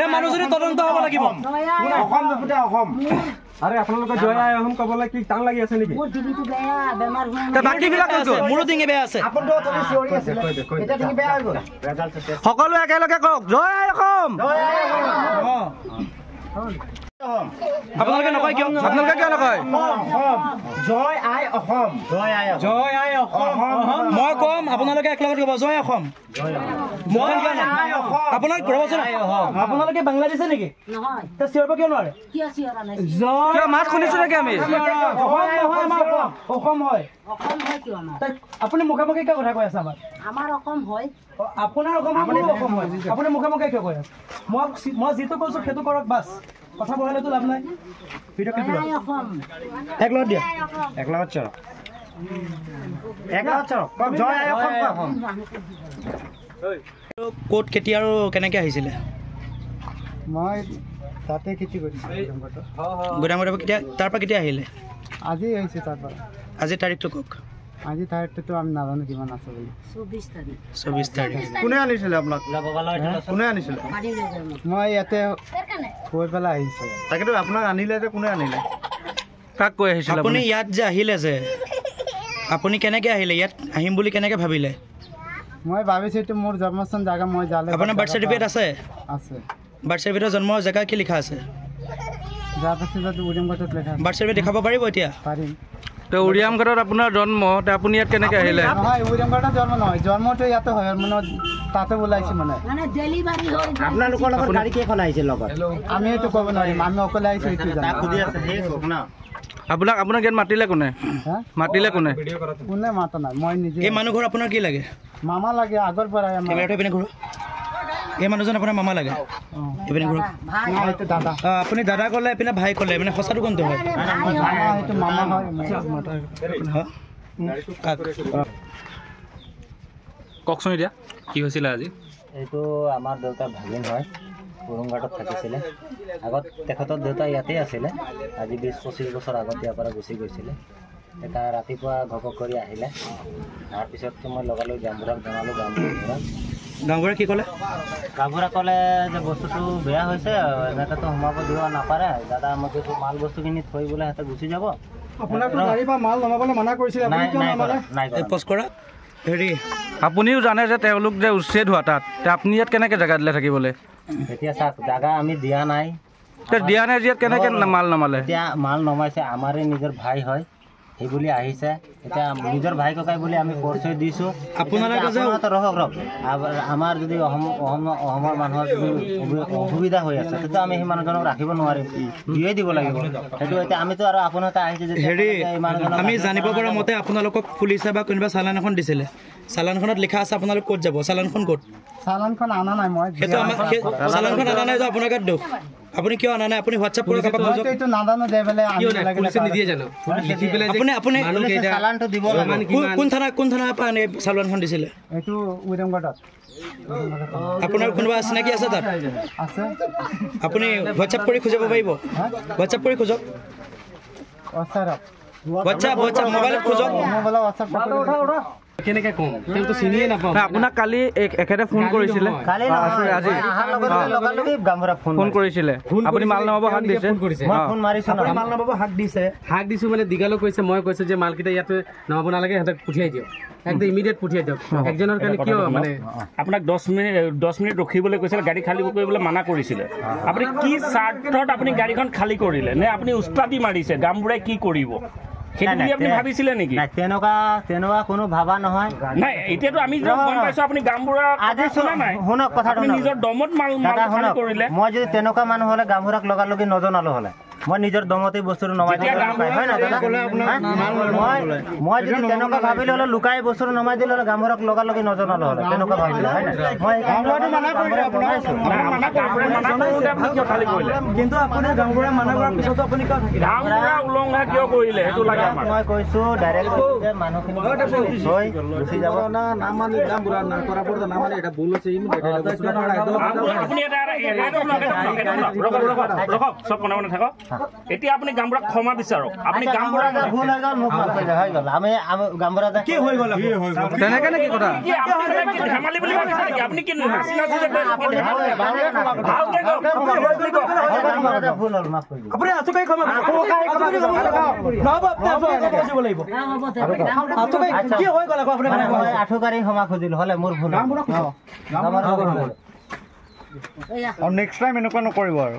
এই মানুহজনী তদন্ত হ'ব লাগিব অসম দুপুতে অসম আরে আপোনালোকে জয় আই অসম কবলৈ কি টান লাগি আছে নেকি মোৰ ডিঙিটো বেয়া বেমাৰ হোৱা তে বাকি বিলাক আছে মোৰো ডিঙি বেয়া আছে আপুনি তো চিঞৰি আছে এটা ডিঙি বেয়া হৈ গ'ল সকলো একেলগে কওক জয় আই অসম আপোনালোকে নকয় কিয় আপোনালোকে কিয় নকয় জয় আই অসম জয় আই জয় আই অসম মই কম আপোনালোকে একলগত ক'ব জয় অসম আপোনাক ৰবচোন আপোনালোকে বাংলাদেশে নেকি নহয় তে চিঞৰিব কিয় নোৱাৰে কিয় চিঞৰা নাই কিয় মাত শুনিছো নেকি আমি অসম হয় অসম হয় কিয় আমাৰ আপুনি মুখে মুখে কিয় কথা কৈ আছে আমাৰ অসম হয় আপোনাৰ অসম অসম হয় আপুনি মুখে মুখে কিয় কৈ আছে মই যিটো কৈছো সেইটো কৰক বাছ কথা বহালেতো লাভ নাই অসম এক লগত দিয়া এক লগত চৰক জয় আই অসম ক'ত কেতিয়া আৰু কেনেকৈ আহিছিলে মই তাতে খেতি কৰিছোঁ গোদামত কেতিয়া তাৰ পৰা কেতিয়া আহিলে আজি আহিছোঁ তাৰ পৰা আজি তাৰিখটো কওক আজি তাৰিখটোতো আমি নাজানো কিমান আছে বুলি 24 তাৰিখ কোনে আনিছিলে আপোনাক কোনে আনিছিলে মই ইয়াতে কৈ পেলাই আহিছোঁ তাকেতো আপোনাক আনিলে যে কোনে আনিলে কাক কৈ আহিছিলে আপুনি ইয়াত যে আহিলে যে আপুনি কেনেকৈ আহিলে ইয়াত আহিম বুলি কেনেকৈ ভাবিলে মই ভাবিছোঁ এইটো মোৰ জন্মস্থান জেগা মই জালে আপোনাৰ বাৰ্থ চাৰ্টিফিকেট আছে আছে বাৰ্থ চাৰ্টিফিকেটৰ জন্মৰ জেগা কি লিখা আছে যাৰ পাছত উৰিমগটত লেখা বাৰ্থ চাৰ্টিফিকেট দেখাব পাৰিব এতিয়া পাৰিম তো উৰিয়ামগড়ত আপোনাৰ জন্ম তে আপুনি ইয়াত কেনেকৈ আহিলে নহয় উৰিমগটত জন্ম নহয় জন্মটো ইয়াতে হয় মানে তাতে ওলাইছে মানে ডেলিভাৰী হয় আপোনালোকৰ লগত গাড়ী কেইখন আহিছে লগত আমি এইটো ক'ব নোৱাৰিম আমি অকলে আহিছোঁ এইটো আপোনাক ইয়াত মাতিলে কোনে মাতিলে কোনে কোনে মাতা নাই মই নিজে এই মানুহ ঘৰ আপোনাৰ কি লাগে মামা লাগে আগৰ পৰাই কেমেৰাটো এইপিনে ঘূৰ এই মানুহজন আপোনাৰ মামা লাগে এইপিনে ঘূৰ এইটো দাদা আপুনি দাদা ক'লে এইপিনে ভাই ক'লে মানে সঁচাটো কোনটো হয় এইটো মামা হয় কওকচোন এতিয়া কি হৈছিলে আজি এইটো আমাৰ দেউতাৰ ভাগিন হয় উৰুংঘাটত থাকিছিলে আগত তেখেতৰ দেউতা ইয়াতেই আছিলে আজি 20-25 বছৰ আগত ইয়াৰ পৰা গুচি গৈছিলে এটা ৰাতিপুৱা ঘপক কৰি আহিলে তাৰপিছততো মই লগালোঁ গামবুঢ়াক জনালোঁ গাঁওবুঢ়াই কি ক'লে গামবুঢ়া ক'লে যে বস্তুটো বেয়া হৈছে এনেকৈতো সোমাব দিব নাপাৰে দাদা আমাক মাল বস্তুখিনি থৈ বোলে সিহঁতে গুচি যাব হেৰি আপুনিও জানে যে তেওঁলোক যে উচ্ছেদ হোৱা তাত আপুনি ইয়াত কেনেকৈ জেগা দিলে থাকিবলৈ এতিয়া চাওক জাগা আমি দিয়া নাই দিয়া নাই ইয়াত কেনেকৈ মাল নমালে এতিয়া মাল নমাইছে আমাৰে নিজৰ ভাই হয় সেই বুলি আহিছে এতিয়া নিজৰ ভাই ককাই বুলি আমি পৰিচয় দিছোঁ আপোনালোকে ৰহক আমাৰ যদি অসমৰ মানুহৰ যদি অসুবিধা হৈ আছে তেতিয়া আমি সেই মানুহজনক ৰাখিব নোৱাৰিম দিয়ে দিব লাগিব সেইটো এতিয়া আমিতো আৰু আপোনালোকে আহিছে যে হেৰি আমি জানিব পৰা মতে আপোনালোকক পুলিচে বা কোনোবা চালান এখন দিছিলে চালানখনত লিখা আছে আপোনালোক ক'ত যাব চালানখন ক'ত চালানখন আনা নাই মই সেইটো চালানখন আনা নাই আপোনাৰ গাত দুখ আপুনি কিয় আনা নাই আপুনি হোৱাটছআপ কৰি কাৰোবাক বুজাওক এইটো নাজানো দে বেলে পুলিচে নিদিয়ে জানো লিখি পেলাই আপুনি চালানটো দিব কোন থানা পৰা আনি চালানখন দিছিলে এইটো উৰিমগটত আপোনাৰ কোনোবা চিনাকি আছে তাত আছে আপুনি হোৱাটছআপ কৰি খুজাব পাৰিব হোৱাটছআপ কৰি খোজক হোৱাটছআপ মোবাইলত খোজক কেনেকৈ কম তেওঁতো চিনিয়ে নাপাওঁ আপোনাক কালি এখেতে ফোন কৰিছিলে আজি ফোন কৰিছিলে আপুনি মাল নমাব হাক দিছে মাল নমাব হাক দিছোঁ মানে দীঘালৈ কৈছে মই কৈছোঁ যে মালকেইটা ইয়াতে নমাব নালাগে সিহঁতক পঠিয়াই দিয়ক একদম ইমিডিয়েট পঠিয়াই দিয়ক একজনৰ কাৰণে কিয় মানে আপোনাক 10 মিনিট ৰখিবলৈ কৈছিলে গাড়ী খালী কৰিবলৈ মানা কৰিছিলে আপুনি কি স্বাৰ্থত আপুনি গাড়ীখন খালী কৰিলে নে আপুনি উস্তাদি মাৰিছে গামবুঢ়াই কি কৰিব আপুনি ভাবিছিলে নেকি তেনেকুৱা কোনো ভাবা নহয় নাই এতিয়াতো আমি গম পাইছো আপুনি গামবুঢ়া শুনক কথাটো নিজৰ দমত মাল কৰিলে মই যদি তেনেকুৱা মানুহ হ'লে গামবুঢ়াক লগালগি নজনালো হ'লে মই নিজৰ দমতে বস্তুটো নমাই দিলো হয় না দাদা মই যদি তেনেকুৱা ভাবিলে হ'লে লুকাই বস্তুটো নমাই দিলে হ'লে গামবুঢ়াক লগালগি নজনালো হ'লে তেনেকুৱা ভাবিলে হয় না কিন্তু আপুনি গামবুঢ়া মানা কৰাৰ পিছতো আপুনি কিয় থাকিলে গামবুঢ়া উলংঘা কিয় কৰিলে সেইটো লাগে মই কৈছো ডাইৰেক্ট মানুহখিনি গুচি যাব আপুনি এটা চব মনে মনে থাকক এতিয়া আপুনি গামবুঢ়াক ক্ষমা বিচাৰক আপুনি গামবুঢ়াক ভুল হৈ গ'ল মোক মাফ কৰি দিয়ক, হৈ গ'ল। আমি গামবুঢ়া দা কি হৈ গ'ল তেনেকে নেকি কথা কি আপুনি কি ধেমালি বুলি ভাবিছে নেকি আপুনি কি হাঁচি নাচি যে কৈ আছে, কি ধেমালি? ভালকে কওক। ভুল হ'ল, মাফ কৰি দিয়ক। হ'ব মই আঠুকাৰী ক্ষমা খুজিলো হ'লে মোৰ ভুল হ'ল। এয়া আৰু নেক্সট টাইম এনেকুৱা নকৰিব আৰু